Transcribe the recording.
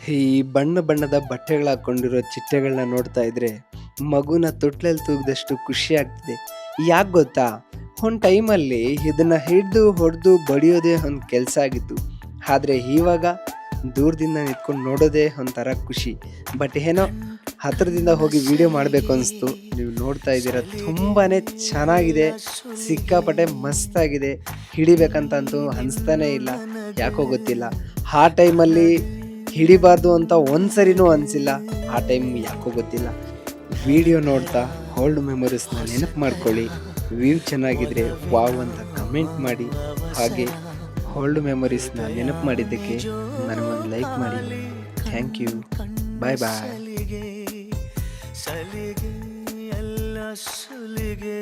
ಈ ಬಣ್ಣ ಬಣ್ಣದ ಬಟ್ಟೆಗಳು ಹಾಕೊಂಡಿರೋ ಚಿಟ್ಟೆಗಳನ್ನ ನೋಡ್ತಾ ಇದ್ರೆ ಮಗುನ ತೊಟ್ಲಲ್ಲಿ ತೂಗದಷ್ಟು ಖುಷಿ ಆಗ್ತಿದೆ. ಯಾಕೆ ಗೊತ್ತಾ? ಒಂದು ಟೈಮಲ್ಲಿ ಇದನ್ನ ಹಿಡಿದು ಹೊಡೆದು ಬಡಿಯೋದೇ ಒಂದು ಕೆಲಸ ಆಗಿತ್ತು. ಆದರೆ ಇವಾಗ ದೂರದಿಂದ ನಿಂತ್ಕೊಂಡು ನೋಡೋದೇ ಒಂಥರ ಖುಷಿ. ಬಟ್ ಏನೋ ಹತ್ರದಿಂದ ಹೋಗಿ ವಿಡಿಯೋ ಮಾಡಬೇಕು ಅನಿಸ್ತು. ನೀವು ನೋಡ್ತಾ ಇದ್ದೀರಾ, ತುಂಬಾನೇ ಚೆನ್ನಾಗಿದೆ, ಸಿಕ್ಕಾಪಟ್ಟೆ ಮಸ್ತಾಗಿದೆ. ಹಿಡಿಬೇಕಂತಂತೂ ಅನಿಸ್ತಾನೇ ಇಲ್ಲ, ಯಾಕೋ ಗೊತ್ತಿಲ್ಲ. ಆ ಟೈಮಲ್ಲಿ ಹಿಡಿಬಾರ್ದು ಅಂತ ಒಂದ್ಸರಿನೂ ಅನಿಸಿಲ್ಲ, ಆ ಟೈಮ್ ಯಾಕೋ ಗೊತ್ತಿಲ್ಲ. ವಿಡಿಯೋ ನೋಡ್ತಾ ಓಲ್ಡ್ ಮೆಮೊರೀಸ್ನ ನೆನಪು ಮಾಡ್ಕೊಳ್ಳಿ. ವ್ಯೂ ಚೆನ್ನಾಗಿದ್ರೆ ವಾವ್ ಅಂತ ಕಮೆಂಟ್ ಮಾಡಿ. ಹಾಗೆ ಓಲ್ಡ್ ಮೆಮೊರೀಸ್ನ ನೆನಪು ಮಾಡಿದ್ದಕ್ಕೆ ನನಗೊಂದು ಲೈಕ್ ಮಾಡಿ. Thank you. ಬಾಯ್ ಬಾಯ್. ಸಲಿಗೆ ಎಲ್ಲ ಸುಲಿಗೆ